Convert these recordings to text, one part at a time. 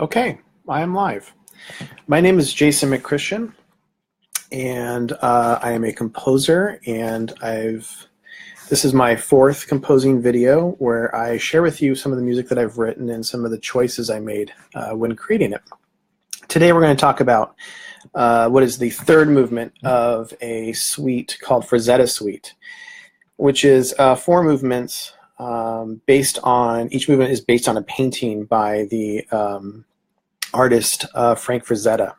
Okay, I am live. My name is Jason McChristian, and I am a composer, and this is my fourth composing video where I share with you some of the music that I've written and some of the choices I made when creating it. Today we're going to talk about what is the third movement of a suite called FRAZETTA Suite, which is 4 movements each movement is based on a painting by the artist Frank Frazetta.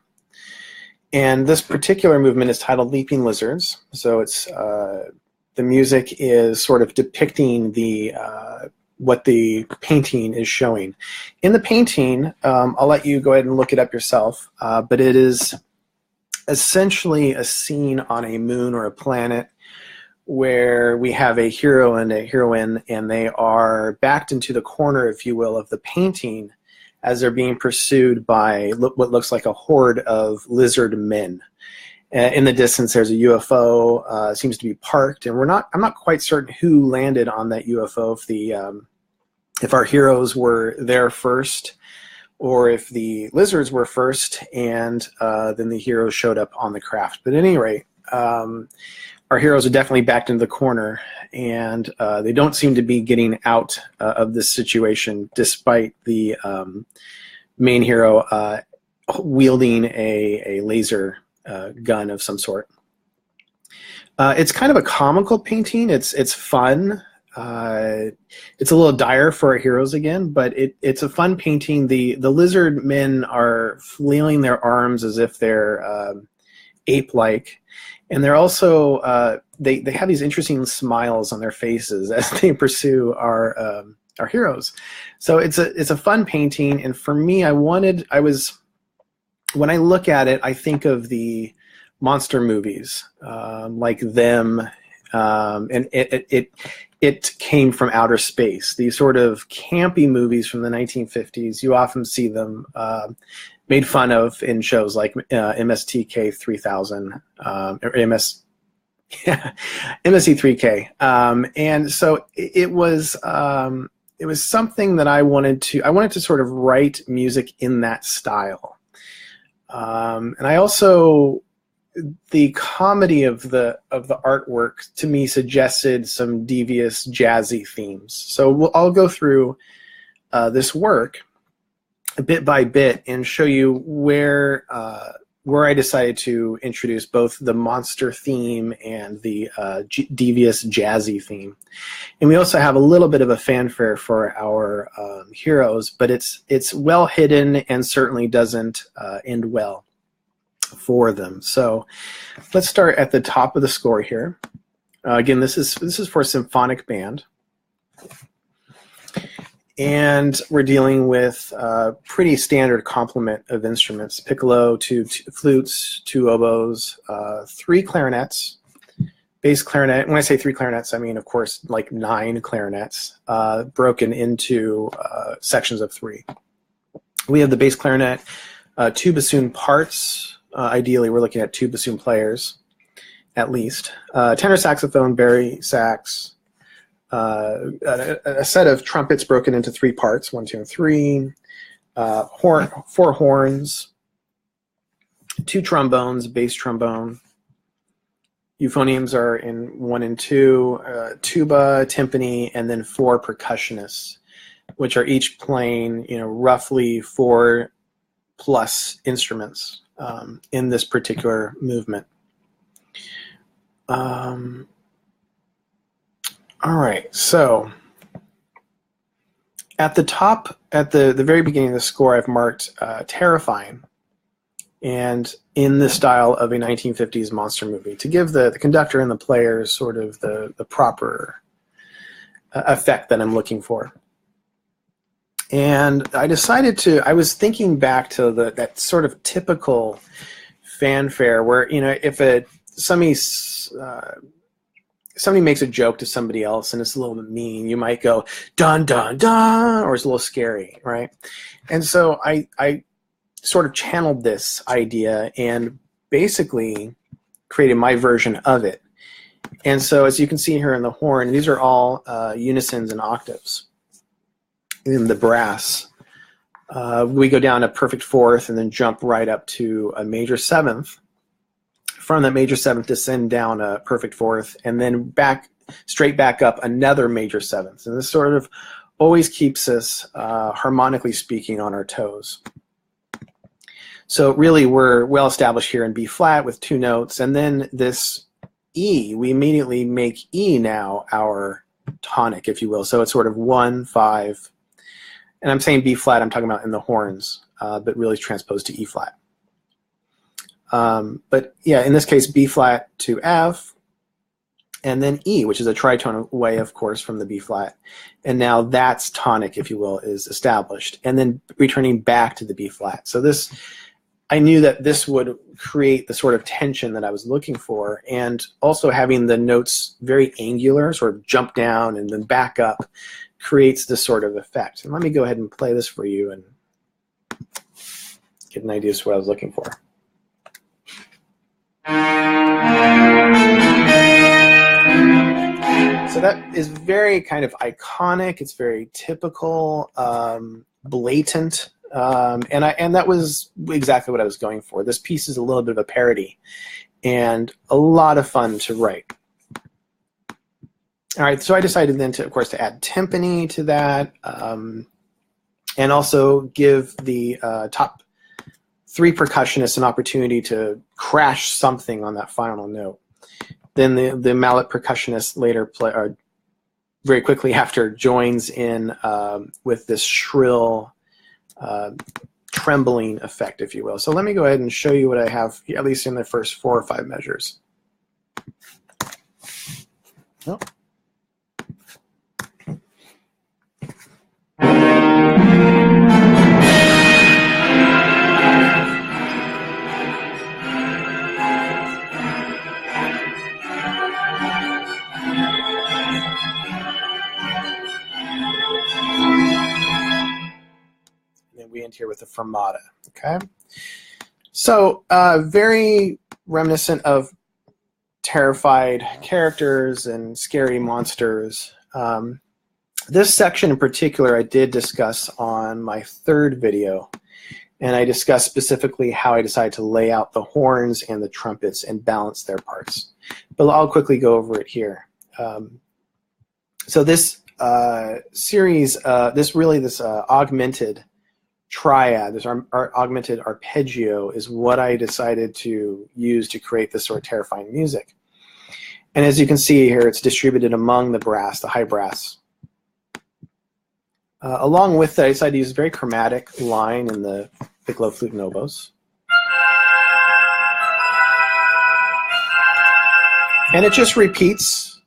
And this particular movement is titled Leaping Lizards. So it's the music is sort of depicting what the painting is showing. In the painting, I'll let you go ahead and look it up yourself, but it is essentially a scene on a moon or a planet where we have a hero and a heroine, and they are backed into the corner, if you will, of the painting as they're being pursued by what looks like a horde of lizard men. In the distance, there's a UFO, seems to be parked, and I'm not quite certain who landed on that UFO, if our heroes were there first, or if the lizards were first, and then the heroes showed up on the craft. But at any rate, our heroes are definitely backed into the corner, and they don't seem to be getting out of this situation, despite the main hero wielding a laser gun of some sort. It's kind of a comical painting. It's fun. It's a little dire for our heroes again, but it's a fun painting. The lizard men are flailing their arms as if they're ape-like. And they're also they have these interesting smiles on their faces as they pursue our heroes. So it's a fun painting, and for me, when I look at it, I think of the monster movies like Them, and it came from outer space. These sort of campy movies from the 1950s. You often see them made fun of in shows like MSTK 3000 or MST3K, and so it was something that I wanted to sort of write music in that style, and I also, the comedy of the artwork to me suggested some devious jazzy themes. So I'll go through this work bit by bit and show you where I decided to introduce both the monster theme and the devious jazzy theme. And we also have a little bit of a fanfare for our heroes, but it's well hidden and certainly doesn't end well for them. So let's start at the top of the score here. Again, this is for Symphonic Band. And we're dealing with a pretty standard complement of instruments: piccolo, 2 flutes, 2 oboes, 3 clarinets, bass clarinet. When I say 3 clarinets, I mean, of course, like 9 clarinets broken into sections of 3. We have the bass clarinet, 2 bassoon parts. Ideally, we're looking at 2 bassoon players, at least. Tenor saxophone, bari sax, a set of trumpets broken into 3 parts, 1, 2, and 3, 4 horns, 2 trombones, bass trombone. Euphoniums are in 1 and 2, tuba, timpani, and then 4 percussionists, which are each playing, roughly 4 plus instruments in this particular movement. All right, so at the top, at the very beginning of the score, I've marked terrifying, and in the style of a 1950s monster movie, to give the conductor and the players sort of the proper effect that I'm looking for. And I decided I was thinking back to that sort of typical fanfare where, if somebody makes a joke to somebody else and it's a little bit mean, you might go dun dun dun, or it's a little scary, right? And so I sort of channeled this idea and basically created my version of it. And so as you can see here in the horn, these are all unisons and octaves in the brass We go down a perfect fourth and then jump right up to a major seventh. From that major seventh, descend down a perfect fourth, and then straight back up another major seventh. And this sort of always keeps us, harmonically speaking, on our toes. So really, we're well established here in B flat with 2 notes, and then this E, we immediately make E now our tonic, if you will. So it's sort of 1, 5, and I'm saying B flat, I'm talking about in the horns, but really transposed to E flat. But yeah, in this case, B flat to F, and then E, which is a tritone away, of course, from the B flat. And now that's tonic, if you will, is established, and then returning back to the B flat. So this, I knew that this would create the sort of tension that I was looking for, and also having the notes very angular, sort of jump down and then back up, creates this sort of effect. And let me go ahead and play this for you and get an idea of what I was looking for. So that is very kind of iconic. It's very typical, blatant, and that was exactly what I was going for. This piece is a little bit of a parody, and a lot of fun to write. All right, so I decided then to, of course, to add timpani to that, and also give the top 3 percussionists an opportunity to crash something on that final note. Then the mallet percussionist later very quickly after joins in with this shrill trembling effect, if you will. So let me go ahead and show you what I have, at least in the first 4 or 5 measures. Oh. We end here with a fermata. Okay, so very reminiscent of terrified characters and scary monsters. This section in particular I did discuss on my 3rd video, and I discussed specifically how I decided to lay out the horns and the trumpets and balance their parts. But I'll quickly go over it here. So this series, this augmented triad, this augmented arpeggio, is what I decided to use to create this sort of terrifying music. And as you can see here, it's distributed among the brass, the high brass. Along with that, I decided to use a very chromatic line in the piccolo, flute, and oboes. And it just repeats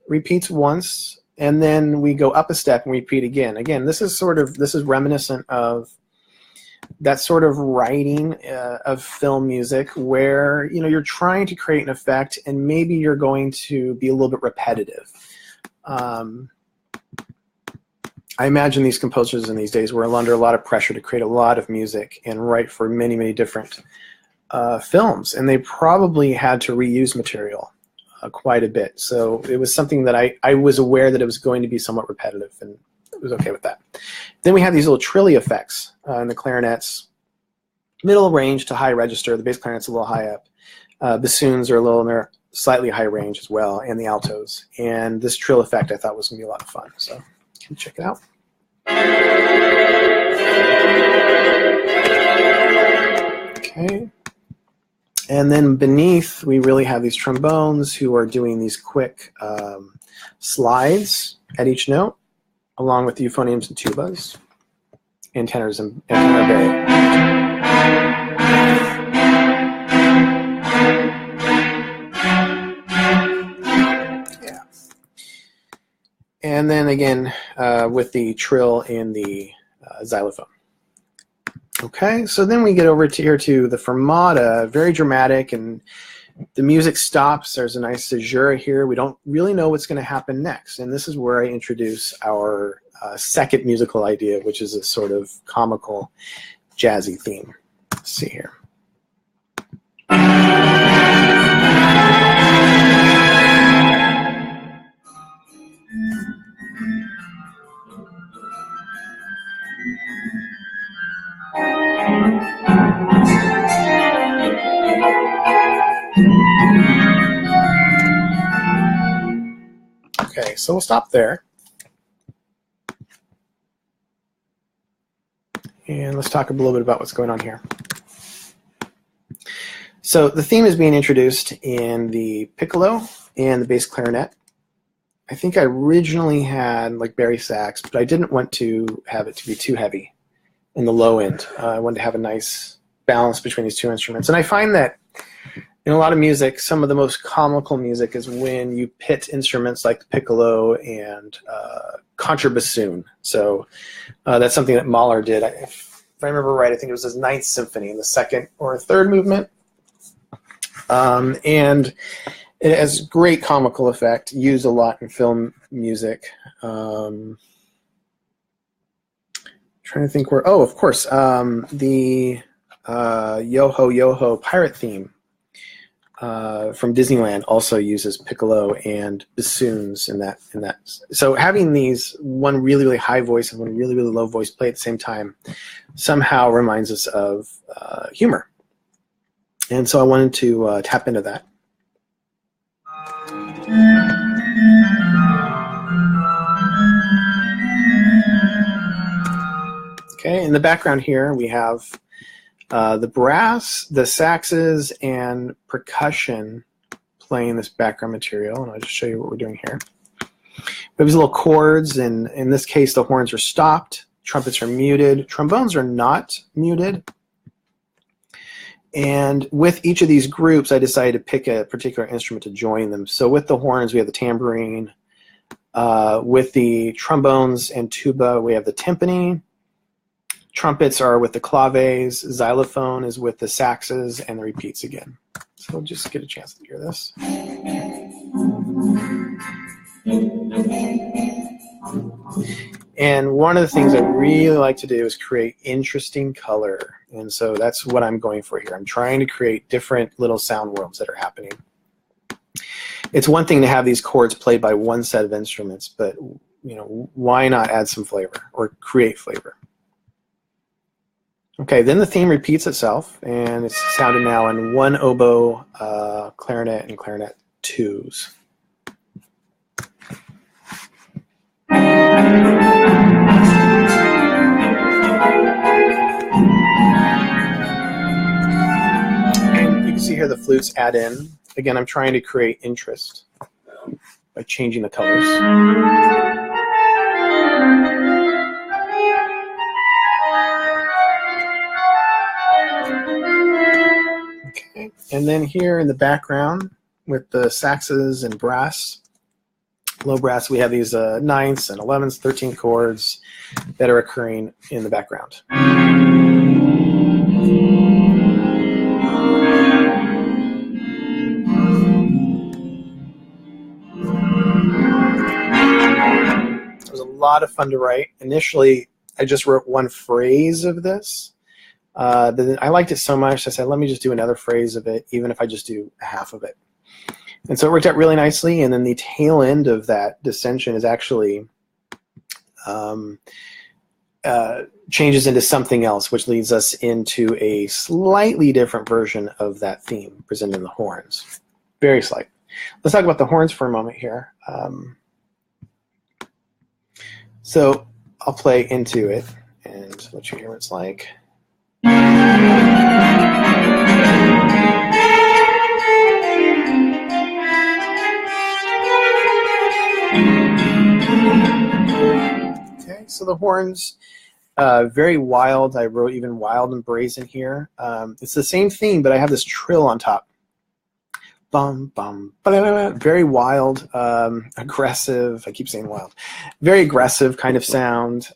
once, and then we go up a step and repeat again. Again, this is reminiscent of that sort of writing of film music where, you know, you're trying to create an effect and maybe you're going to be a little bit repetitive. I imagine these composers in these days were under a lot of pressure to create a lot of music and write for many, many different films, and they probably had to reuse material quite a bit. So it was something that I was aware that it was going to be somewhat repetitive, and it was okay with that. Then we have these little trilly effects in the clarinets, middle range to high register. The bass clarinet's a little high up. Bassoons are a little in their slightly high range as well, and the altos. And this trill effect I thought was going to be a lot of fun. So you can check it out. Okay. And then beneath, we really have these trombones who are doing these quick slides at each note, along with the euphoniums and tubas, and tenors and tenor bass. Yeah. And then again, with the trill and the xylophone. Okay, so then we get over to here to the fermata, very dramatic, and the music stops. There's a nice caesura here. We don't really know what's going to happen next, and this is where I introduce our second musical idea, which is a sort of comical, jazzy theme. Let's see here. So we'll stop there. And let's talk a little bit about what's going on here. So the theme is being introduced in the piccolo and the bass clarinet. I think I originally had like bari sax, but I didn't want to have it to be too heavy in the low end. I wanted to have a nice balance between these two instruments. And I find that in a lot of music, some of the most comical music is when you pit instruments like the piccolo and contrabassoon. So that's something that Mahler did. If I remember right, I think it was his Ninth Symphony in the second or third movement. And it has great comical effect, used a lot in film music. Trying to think where, oh, of course, the Yo-Ho, Yo-Ho pirate theme from Disneyland also uses piccolo and bassoons in that. So having these, one really, really high voice and one really, really low voice play at the same time somehow reminds us of humor. And so I wanted to tap into that. Okay, in the background here we have the brass, the saxes, and percussion playing this background material, and I'll just show you what we're doing here. We have these little chords, and in this case the horns are stopped, trumpets are muted, trombones are not muted. And with each of these groups, I decided to pick a particular instrument to join them. So with the horns, we have the tambourine. With the trombones and tuba, we have the timpani. Trumpets are with the claves. Xylophone is with the saxes, and the repeats again. So we'll just get a chance to hear this. And one of the things I really like to do is create interesting color. And so that's what I'm going for here. I'm trying to create different little sound worlds that are happening. It's one thing to have these chords played by one set of instruments, but you know, why not add some flavor or create flavor? Okay, then the theme repeats itself, and it's sounded now in one oboe, clarinet, and clarinet twos. And you can see here the flutes add in. Again, I'm trying to create interest by changing the colors. Okay, and then here in the background with the saxes and brass, low brass, we have these ninths and 11ths, 13 chords that are occurring in the background. It was a lot of fun to write. Initially, I just wrote one phrase of this. Then I liked it so much, I said, let me just do another phrase of it, even if I just do half of it. And so it worked out really nicely, and then the tail end of that dissension is actually changes into something else, which leads us into a slightly different version of that theme presented in the horns. Very slight. Let's talk about the horns for a moment here. So I'll play into it and let you hear what it's like. Okay, so the horns, very wild. I wrote even wild and brazen here. It's the same theme, but I have this trill on top. Bum, bum, very wild, aggressive. I keep saying wild. Very aggressive kind of sound.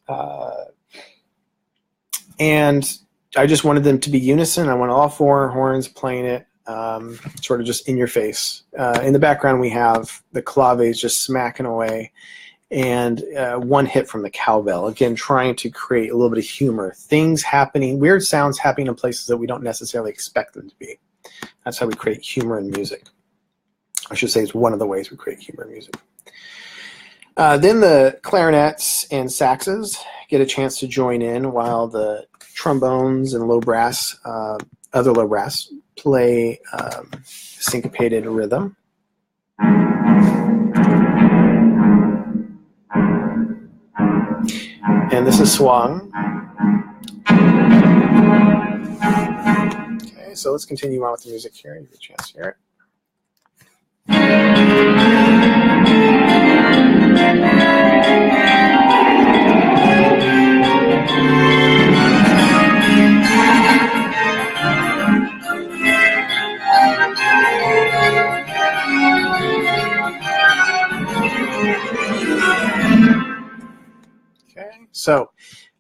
And I just wanted them to be unison. I want all four horns playing it, sort of just in your face. In the background, we have the claves just smacking away, and one hit from the cowbell. Again, trying to create a little bit of humor. Things happening, weird sounds happening in places that we don't necessarily expect them to be. That's how we create humor in music. I should say it's one of the ways we create humor in music. Then the clarinets and saxes get a chance to join in while the trombones and low brass, other low brass, play syncopated rhythm. And this is swung. Okay, so let's continue on with the music here. You get a chance to hear it. Okay, so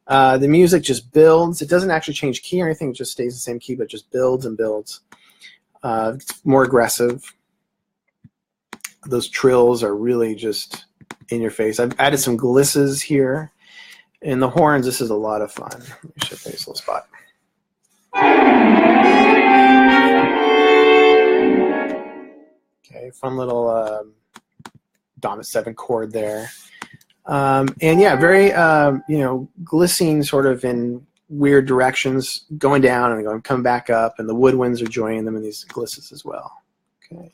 the music just builds. It doesn't actually change key or anything. It just stays the same key, but just builds and builds. It's more aggressive. Those trills are really just in your face. I've added some glisses here. In the horns, this is a lot of fun. Let me shift this little spot. Okay, fun little dominant 7 chord there. And yeah, very, you know, glissing sort of in weird directions, going down and going, coming back up, and the woodwinds are joining them in these glisses as well. Okay.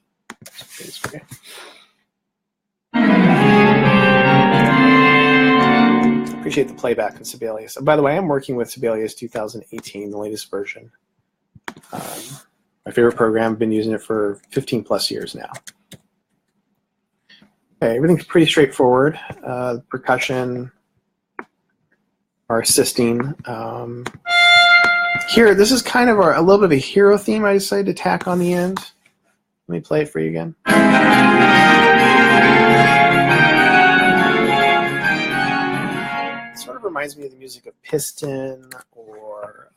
Appreciate the playback in Sibelius. And by the way, I'm working with Sibelius 2018, the latest version. My favorite program. I've been using it for 15 plus years now. Okay, everything's pretty straightforward. Percussion are assisting. Here, this is kind of a little bit of a hero theme I decided to tack on the end. Let me play it for you again. It sort of reminds me of the music of Piston or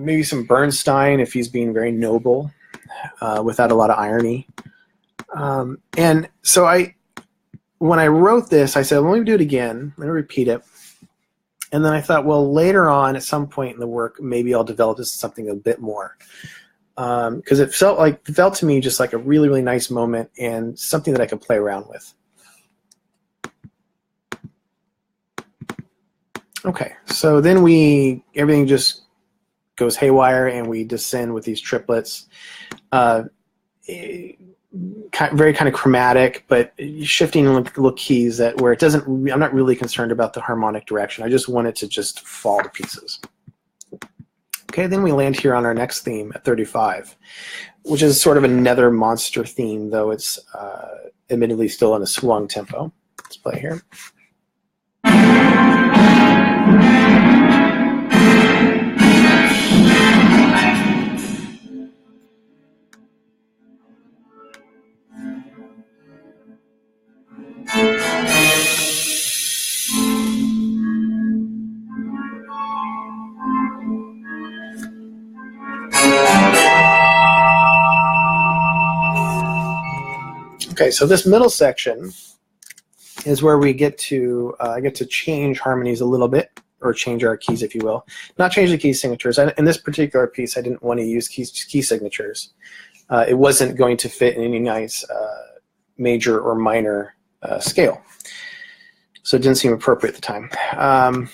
maybe some Bernstein if he's being very noble without a lot of irony. And so when I wrote this, I said, let me do it again. Let me repeat it. And then I thought, well, later on, at some point in the work, maybe I'll develop this something a bit more. Because it felt to me just like a really, really nice moment and something that I could play around with. Okay, so then everything just goes haywire and we descend with these triplets. Very kind of chromatic, but shifting little keys where it doesn't. I'm not really concerned about the harmonic direction. I just want it to just fall to pieces. Okay, then we land here on our next theme at 35, which is sort of another monster theme, though it's admittedly still in a swung tempo. Let's play here. Okay, so this middle section is where we get to I get to change harmonies a little bit, or change our keys, if you will. Not change the key signatures. In this particular piece, I didn't want to use key signatures. It wasn't going to fit in any nice major or minor scale, so it didn't seem appropriate at the time.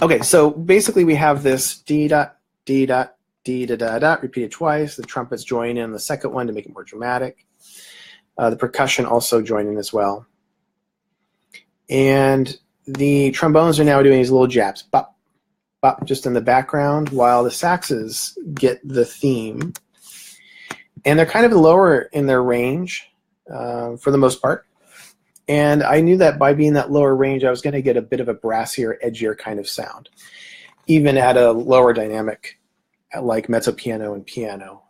Okay, so basically we have this D dot, D dot, D da da da repeated twice. The trumpets join in the second one to make it more dramatic. The percussion also join in as well. And the trombones are now doing these little jabs, bop, bop, just in the background, while the saxes get the theme. And they're kind of lower in their range for the most part. And I knew that by being that lower range, I was going to get a bit of a brassier, edgier kind of sound, even at a lower dynamic, like mezzo piano and piano.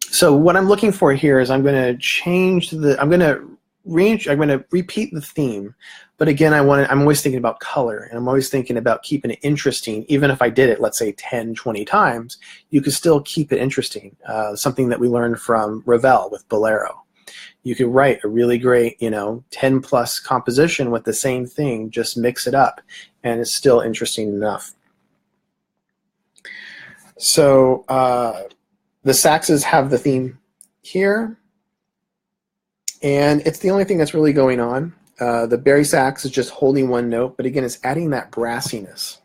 So what I'm looking for here is I'm going to change I'm going to repeat the theme, but again, I'm always thinking about color, and I'm always thinking about keeping it interesting. Even if I did it, let's say 10, 20 times, you could still keep it interesting. Something that we learned from Ravel with Bolero. You could write a really great, 10 plus composition with the same thing, just mix it up, and it's still interesting enough. So the saxes have the theme here, and it's the only thing that's really going on. The bari sax is just holding one note, but again, it's adding that brassiness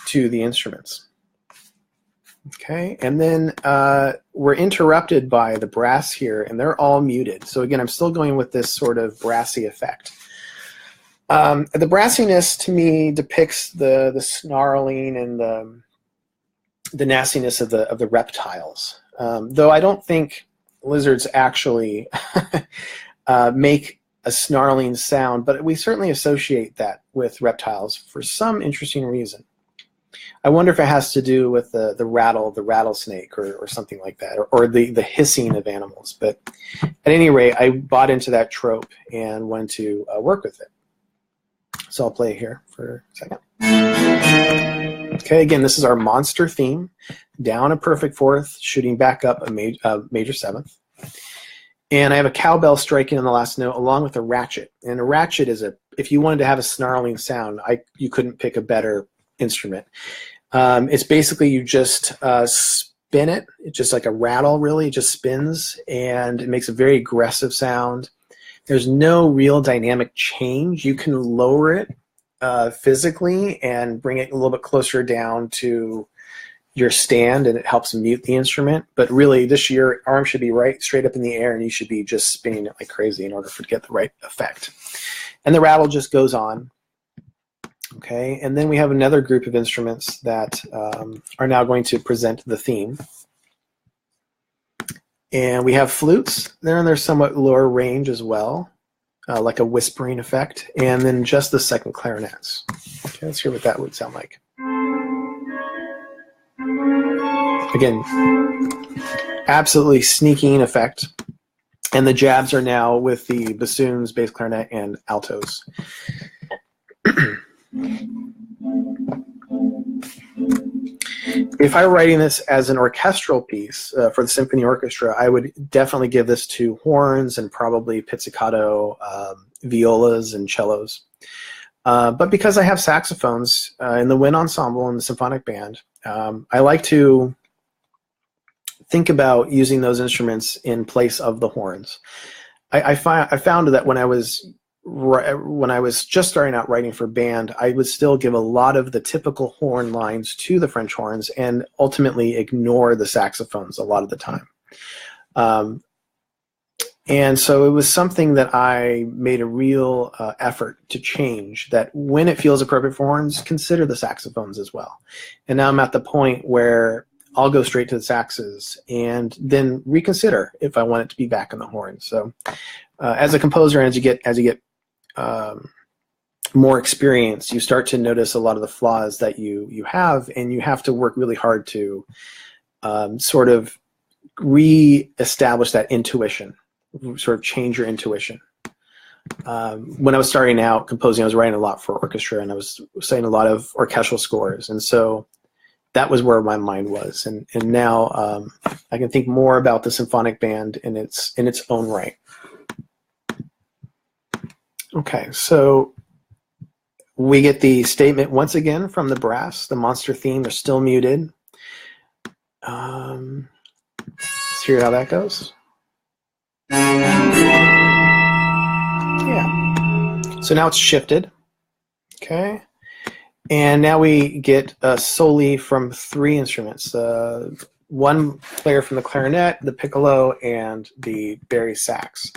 to the instruments. Okay, and then we're interrupted by the brass here, and they're all muted. So again, I'm still going with this sort of brassy effect. The brassiness to me depicts the snarling and the nastiness of the reptiles. Though I don't think lizards actually make a snarling sound, but we certainly associate that with reptiles for some interesting reason. I wonder if it has to do with the rattlesnake or something like that, or the hissing of animals. But at any rate, I bought into that trope and wanted to work with it. So I'll play here for a second. Okay, again, this is our monster theme. Down a perfect fourth, shooting back up a major seventh. And I have a cowbell striking on the last note along with a ratchet. And a ratchet is if you wanted to have a snarling sound, you couldn't pick a better instrument. It's basically you just spin it. It's just like a rattle, really. It just spins, and it makes a very aggressive sound. There's no real dynamic change. You can lower it physically and bring it a little bit closer down to your stand, and it helps mute the instrument. But really, your arm should be right straight up in the air, and you should be just spinning it like crazy in order to get the right effect. And the rattle just goes on. Okay, and then we have another group of instruments that are now going to present the theme. And we have flutes. They're in their somewhat lower range as well, like a whispering effect. And then just the second clarinets. Okay, let's hear what that would sound like. Again, absolutely sneaking effect. And the jabs are now with the bassoons, bass clarinet, and altos. If I were writing this as an orchestral piece for the symphony orchestra, I would definitely give this to horns and probably pizzicato, violas, and cellos. But because I have saxophones in the wind ensemble and the symphonic band, I like to think about using those instruments in place of the horns. I found that when I was just starting out writing for band, I would still give a lot of the typical horn lines to the French horns and ultimately ignore the saxophones a lot of the time. And so it was something that I made a real effort to change, that when it feels appropriate for horns, consider the saxophones as well. And now I'm at the point where I'll go straight to the saxes and then reconsider if I want it to be back in the horns. So as a composer, as you get more experience, you start to notice a lot of the flaws that you have, and you have to work really hard to sort of re-establish that intuition, sort of change your intuition. When I was starting out composing, I was writing a lot for orchestra, and I was saying a lot of orchestral scores, and so that was where my mind was. And now I can think more about the symphonic band in its own right. Okay, so we get the statement once again from the brass. The monster theme are still muted. Let's hear how that goes. Yeah. So now it's shifted. Okay. And now we get solely from three instruments. One player from the clarinet, the piccolo, and the bari sax.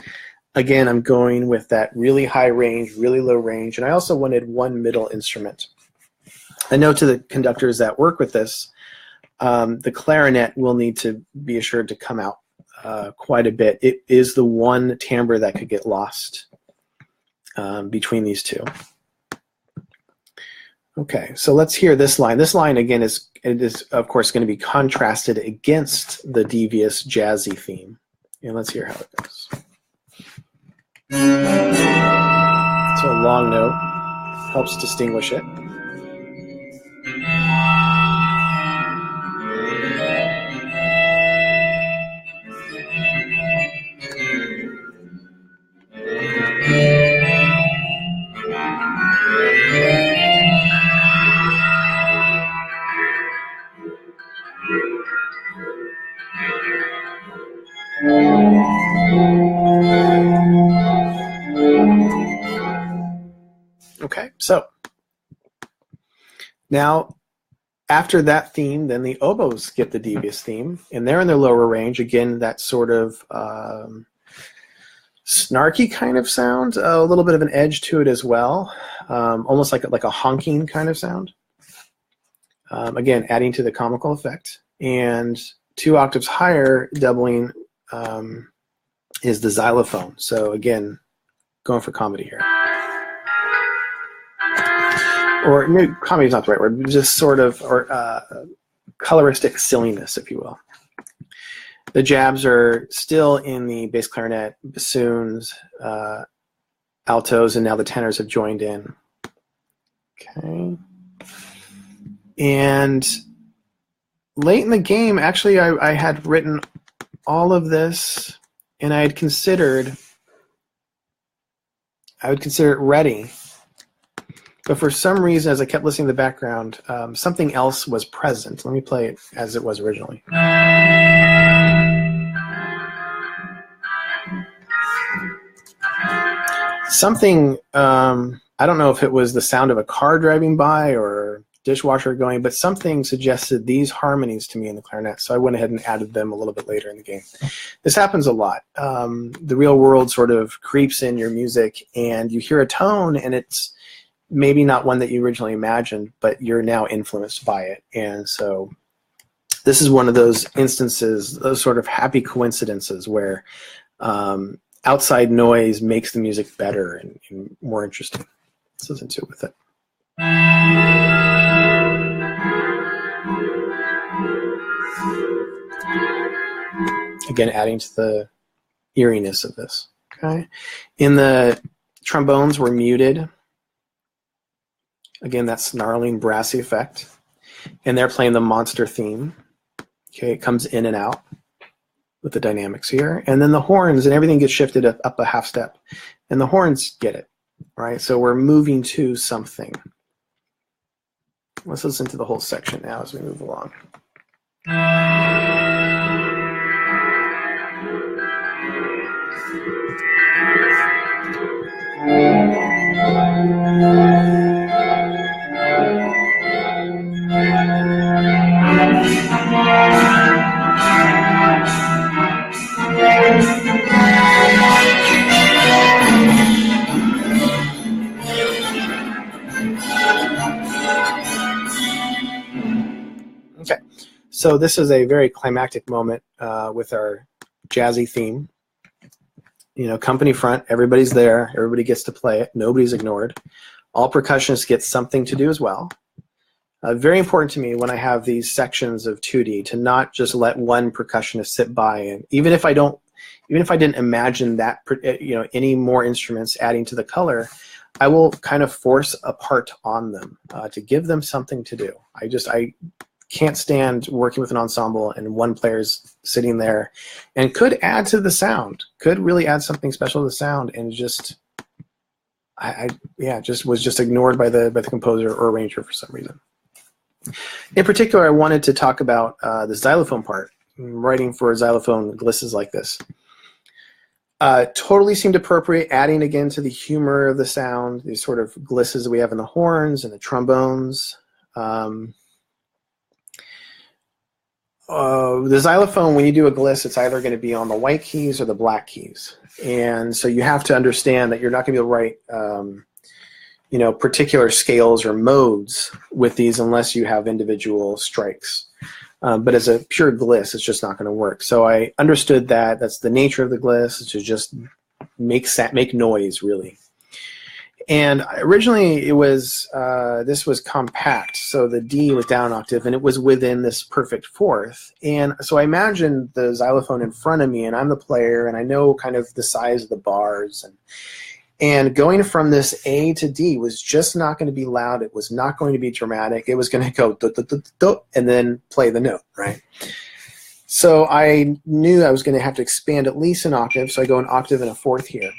Again, I'm going with that really high range, really low range, and I also wanted one middle instrument. I know to the conductors that work with this, the clarinet will need to be assured to come out quite a bit. It is the one timbre that could get lost between these two. Okay, so let's hear this line. This line, again, is of course going to be contrasted against the devious jazzy theme. And let's hear how it goes. So a long note helps distinguish it. Okay, so now After that theme, then the oboes get the devious theme, and they're in their lower range. Again, that sort of snarky kind of sound, a little bit of an edge to it as well, almost like a honking kind of sound. Again, adding to the comical effect. And 2 octaves higher, doubling, is the xylophone. So again, going for comedy here. Or maybe comedy is not the right word, just sort of, or coloristic silliness, if you will. The jabs are still in the bass clarinet, bassoons, altos, and now the tenors have joined in. Okay. And late in the game, actually, I had written all of this, and I would consider it ready. But for some reason, as I kept listening to the background, something else was present. Let me play it as it was originally. Something, I don't know if it was the sound of a car driving by or dishwasher going, but something suggested these harmonies to me in the clarinet, so I went ahead and added them a little bit later in the game. This happens a lot. The real world sort of creeps in your music, and you hear a tone, and it's maybe not one that you originally imagined, but you're now influenced by it. And so this is one of those instances, those sort of happy coincidences where outside noise makes the music better and more interesting. Let's listen to it with it. Again, adding to the eeriness of this. Okay. In the trombones, we're muted. Again, that snarling, brassy effect. And they're playing the monster theme. Okay, it comes in and out with the dynamics here. And then the horns and everything gets shifted up a half step. And the horns get it, right? So we're moving to something. Let's listen to the whole section now as we move along. Okay, so this is a very climactic moment with our jazzy theme. You know, company front, everybody's there, everybody gets to play it, nobody's ignored. All percussionists get something to do as well. Very important to me when I have these sections of 2D to not just let one percussionist sit by, and even if I didn't imagine that, you know, any more instruments adding to the color, I will kind of force a part on them to give them something to do. I can't stand working with an ensemble and one player's sitting there and could add to the sound, could really add something special to the sound, and just was just ignored by the composer or arranger for some reason. In particular, I wanted to talk about the xylophone part. Writing for xylophone glisses like this totally seemed appropriate, adding again to the humor of the sound, these sort of glisses that we have in the horns and the trombones. The xylophone, when you do a gliss, it's either going to be on the white keys or the black keys. And so you have to understand that you're not going to be able to write you know, particular scales or modes with these unless you have individual strikes. But as a pure gliss, it's just not going to work. So I understood that that's the nature of the gliss, is to just make noise, really. And originally it was, this was compact, so the D was down an octave, and it was within this perfect fourth. And so I imagined the xylophone in front of me, and I'm the player, and I know kind of the size of the bars. And going from this A to D was just not going to be loud. It was not going to be dramatic. It was going to go do, do, do, do, and then play the note, right? So I knew I was going to have to expand at least an octave, so I go an octave and a fourth here.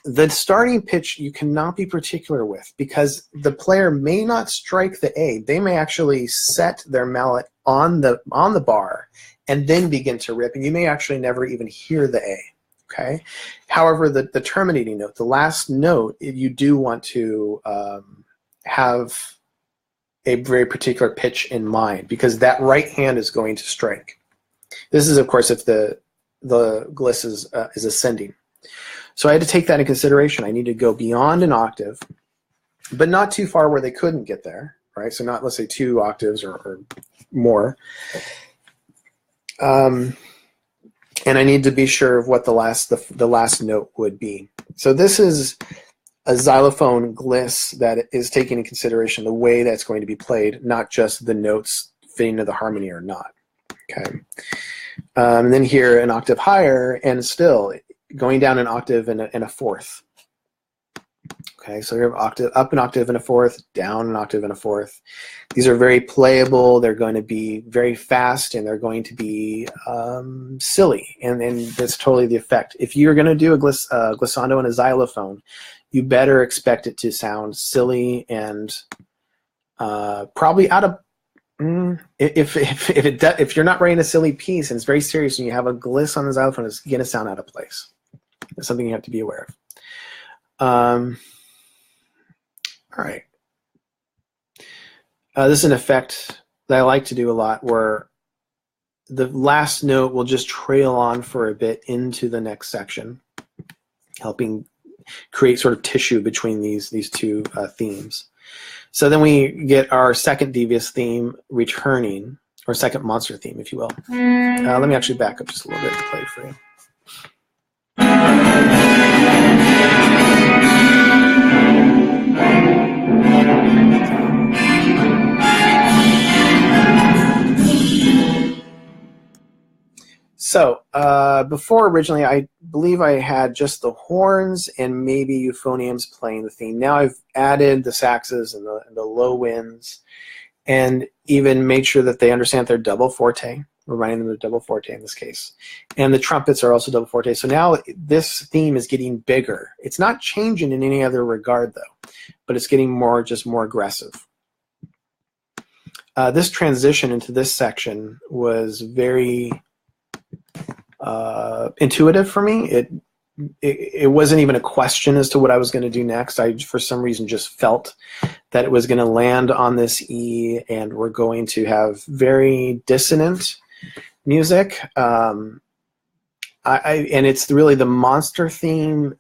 The starting pitch you cannot be particular with, because the player may not strike the A. They may actually set their mallet on the bar and then begin to rip, and you may actually never even hear the A. Okay. However, the terminating note, the last note, you do want to have a very particular pitch in mind, because that right hand is going to strike. This is, of course, if the gliss is ascending. So I had to take that into consideration. I need to go beyond an octave, but not too far where they couldn't get there, right? So not, let's say, 2 octaves or more. And I need to be sure of what the last note would be. So this is a xylophone gliss that is taking into consideration the way that's going to be played, not just the notes fitting to the harmony or not. Okay. And then here an octave higher, and still going down an octave and a fourth. Okay, so you have octave, up an octave and a fourth, down an octave and a fourth. These are very playable. They're going to be very fast, and they're going to be silly, and that's totally the effect. If you're going to do a glissando and a xylophone, you better expect it to sound silly and probably out of. If you're not writing a silly piece and it's very serious, and you have a gliss on the xylophone, it's going to sound out of place. It's something you have to be aware of. All right. This is an effect that I like to do a lot, where the last note will just trail on for a bit into the next section, helping create sort of tissue between these two themes. So then we get our second devious theme returning, or second monster theme, if you will. Let me actually back up just a little bit to play it for you. So before, originally, I believe I had just the horns and maybe euphoniums playing the theme. Now I've added the saxes and the low winds, and even made sure that they understand their double forte, reminding them of double forte in this case. And the trumpets are also double forte. So now this theme is getting bigger. It's not changing in any other regard, though, but it's getting just more aggressive. This transition into this section was very intuitive for me. It wasn't even a question as to what I was going to do next. I, for some reason, just felt that it was going to land on this E, and we're going to have very dissonant music. And it's really the monster theme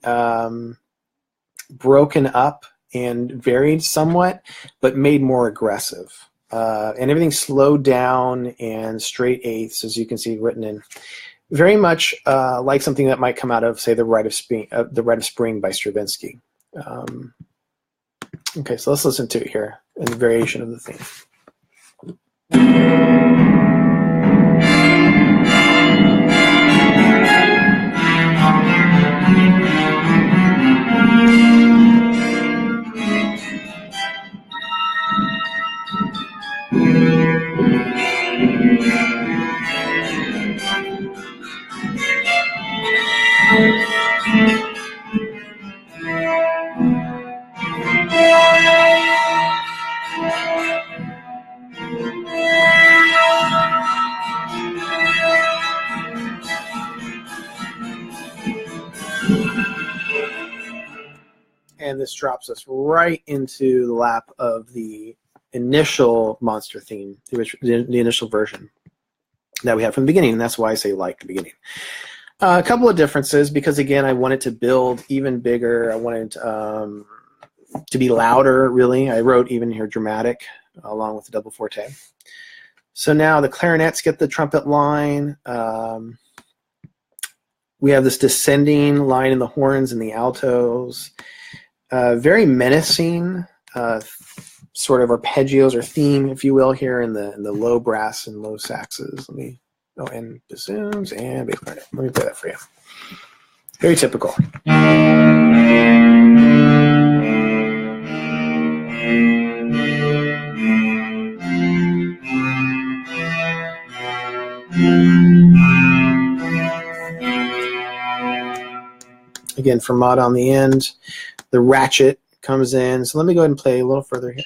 broken up and varied somewhat, but made more aggressive. And everything slowed down and straight eighths, as you can see written in. Very much like something that might come out of, say, the Rite of Spring by Stravinsky. Okay, so let's listen to it here in the variation of the theme. And this drops us right into the lap of the initial monster theme, the initial version that we had from the beginning, and that's why I say like the beginning. A couple of differences, because again, I wanted to build even bigger. I wanted to be louder, really. I wrote even here dramatic, along with the double forte. So now the clarinets get the trumpet line. We have this descending line in the horns and the altos. Very menacing sort of arpeggios or theme, if you will, here in the low brass and low saxes. Let me go and bassoons and bass clarinet. Let me play that for you. Very typical. Again, fermata on the end. The ratchet comes in. So let me go ahead and play a little further here.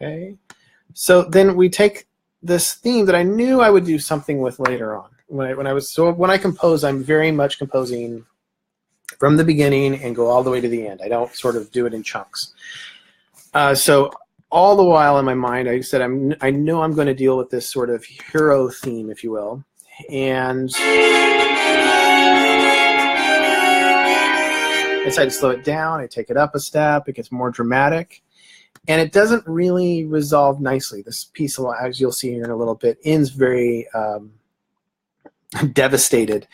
Okay, so then we take this theme that I knew I would do something with later on. When I compose, I'm very much composing from the beginning and go all the way to the end. I don't sort of do it in chunks. So all the while in my mind, I said I know I'm going to deal with this sort of hero theme, if you will, and I decided to slow it down. I take it up a step. It gets more dramatic. And it doesn't really resolve nicely. This piece, as you'll see here in a little bit, ends very devastated.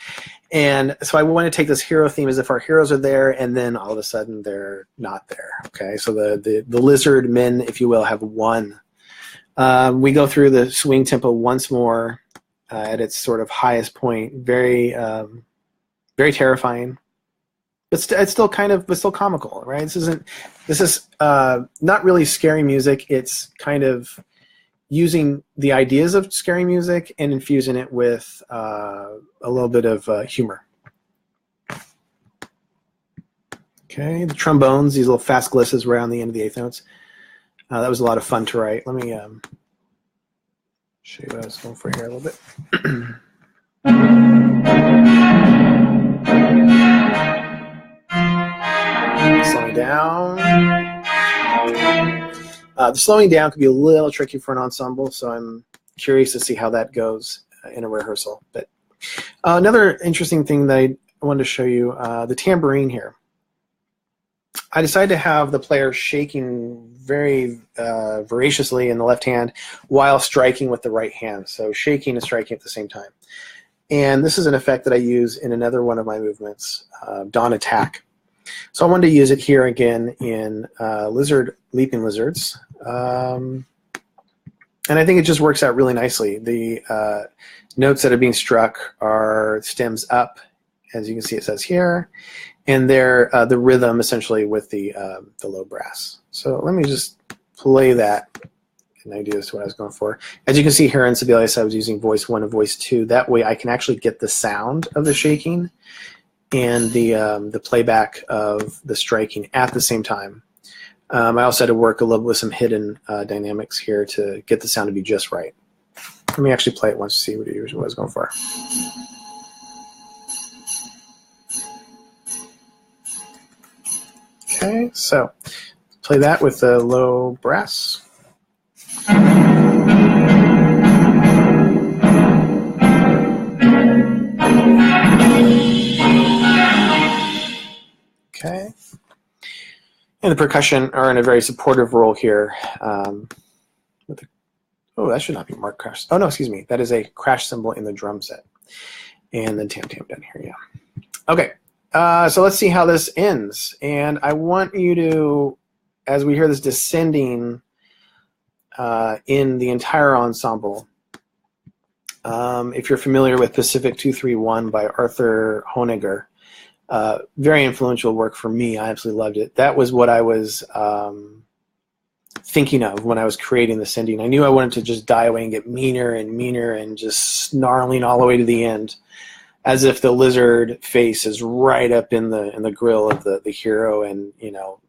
And so I want to take this hero theme as if our heroes are there, and then all of a sudden they're not there. Okay, so the lizard men, if you will, have won. We go through the swing tempo once more at its sort of highest point. Very, very terrifying. It's still kind of, but still comical, right? This is not really scary music. It's kind of using the ideas of scary music and infusing it with a little bit of humor. Okay, the trombones, these little fast glisses right on the end of the eighth notes. That was a lot of fun to write. Let me show you what I was going for here a little bit. Slowing down. The slowing down could be a little tricky for an ensemble, so I'm curious to see how that goes in a rehearsal. But another interesting thing that I wanted to show you, the tambourine here. I decided to have the player shaking very voraciously in the left hand while striking with the right hand. So shaking and striking at the same time. And this is an effect that I use in another one of my movements, Dawn Attack. So I wanted to use it here again in Leaping Lizards. And I think it just works out really nicely. The notes that are being struck are stems up, as you can see it says here, and they're the rhythm essentially with the low brass. So let me just play that, an idea as to what I was going for. As you can see here in Sibelius, I was using voice 1 and voice 2. That way I can actually get the sound of the shaking and the playback of the striking at the same time. I also had to work a little with some hidden dynamics here to get the sound to be just right. Let me actually play it once to see what I was going for. Okay, so play that with the low brass. Okay. And the percussion are in a very supportive role here. Oh, that should not be marked crash. Oh, no, excuse me. That is a crash cymbal in the drum set. And then tam-tam down here, yeah. Okay, so let's see how this ends. And I want you to, as we hear this descending in the entire ensemble, if you're familiar with Pacific 231 by Arthur Honegger, very influential work for me. I absolutely loved it. That was what I was thinking of when I was creating this ending. I knew I wanted to just die away and get meaner and meaner and just snarling all the way to the end, as if the lizard face is right up in the grill of the hero, and you know,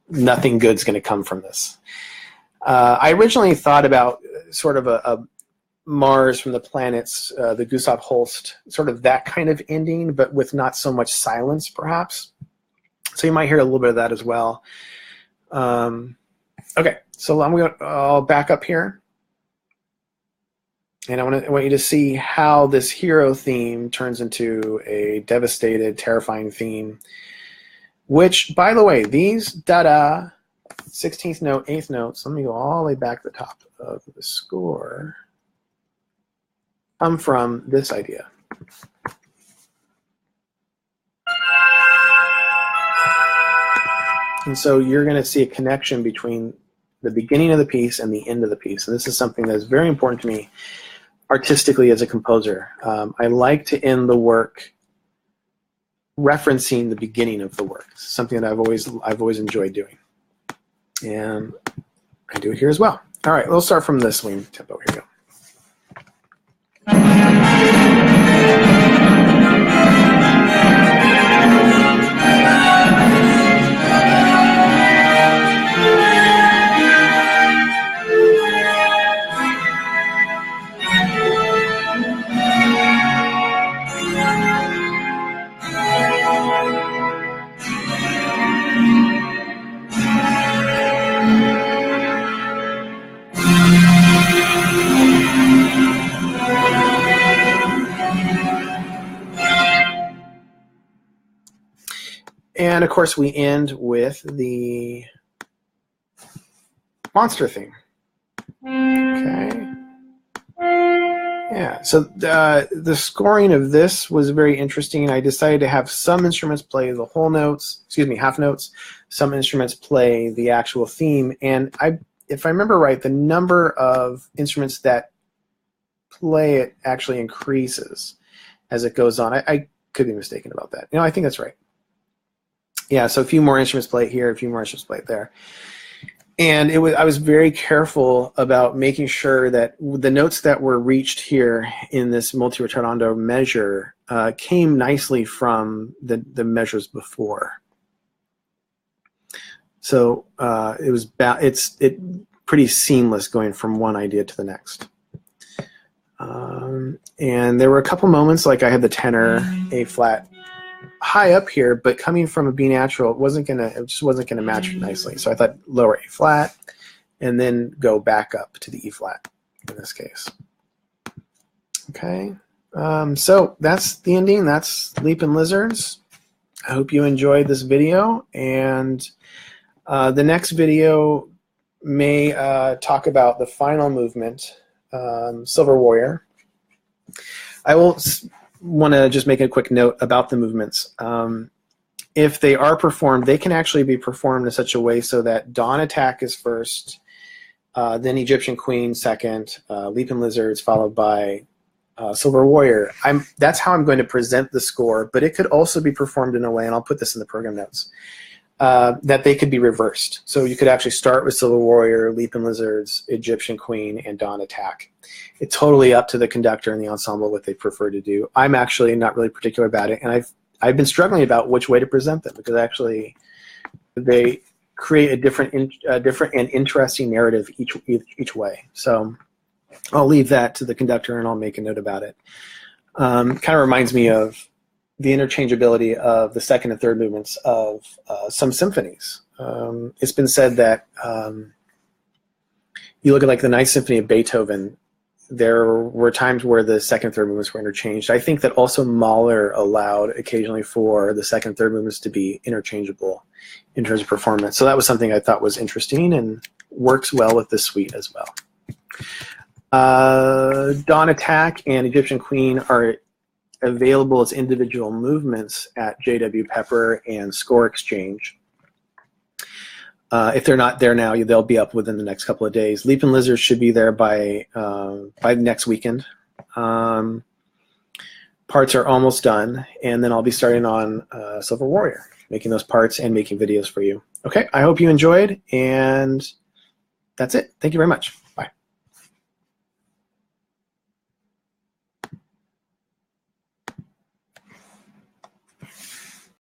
nothing good's going to come from this. I originally thought about sort of a Mars from the planets, the Gustav Holst, sort of that kind of ending, but with not so much silence, perhaps. So you might hear a little bit of that as well. Okay, so I'll back up here, and I want you to see how this hero theme turns into a devastated, terrifying theme. Which, by the way, these da-da, 16th note, 8th notes. Let me go all the way back to the top of the score. Come from this idea. And so you're going to see a connection between the beginning of the piece and the end of the piece. And this is something that is very important to me artistically as a composer. I like to end the work referencing the beginning of the work. It's something that I've always enjoyed doing. And I do it here as well. All right, we'll start from the swing tempo. Here we go. And of course, we end with the monster theme. Okay. Yeah, so the scoring of this was very interesting. I decided to have some instruments play the whole notes, excuse me, half notes, some instruments play the actual theme, and if I remember right, the number of instruments that play it actually increases as it goes on. I could be mistaken about that. I think that's right. Yeah, so a few more instruments play it here, a few more instruments play it there. And I was very careful about making sure that the notes that were reached here in this multi-retardando measure came nicely from the measures before. So it's pretty seamless going from one idea to the next. And there were a couple moments, like I had the tenor A flat high up here, but coming from a B natural, it just wasn't gonna match nicely. So I thought lower A flat, and then go back up to the E flat in this case. Okay, so that's the ending. That's Leaping Lizards. I hope you enjoyed this video, and the next video may talk about the final movement, Silver Warrior. I will want to just make a quick note about the movements. If they are performed, they can actually be performed in such a way so that Dawn Attack is first, then Egyptian Queen second, Leaping Lizards followed by Silver Warrior. That's how I'm going to present the score, but it could also be performed in a way, and I'll put this in the program notes, that they could be reversed. So you could actually start with Silver Warrior, Leaping Lizards, Egyptian Queen, and Dawn Attack. It's totally up to the conductor and the ensemble what they prefer to do. I'm actually not really particular about it, and I've been struggling about which way to present them, because actually they create a different and interesting narrative each way. So I'll leave that to the conductor, and I'll make a note about it. Kind of reminds me of the interchangeability of the second and third movements of some symphonies. It's been said that you look at like the Ninth Symphony of Beethoven, there were times where the second and third movements were interchanged. I think that also Mahler allowed occasionally for the second and third movements to be interchangeable in terms of performance. So that was something I thought was interesting and works well with this suite as well. Dawn Attack and Egyptian Queen are available as individual movements at JWPepper and Score Exchange. If they're not there now, they'll be up within the next couple of days. Leaping Lizards should be there by next weekend. Parts are almost done, and then I'll be starting on Silver Warrior, making those parts and making videos for you. Okay, I hope you enjoyed, and that's it. Thank you very much.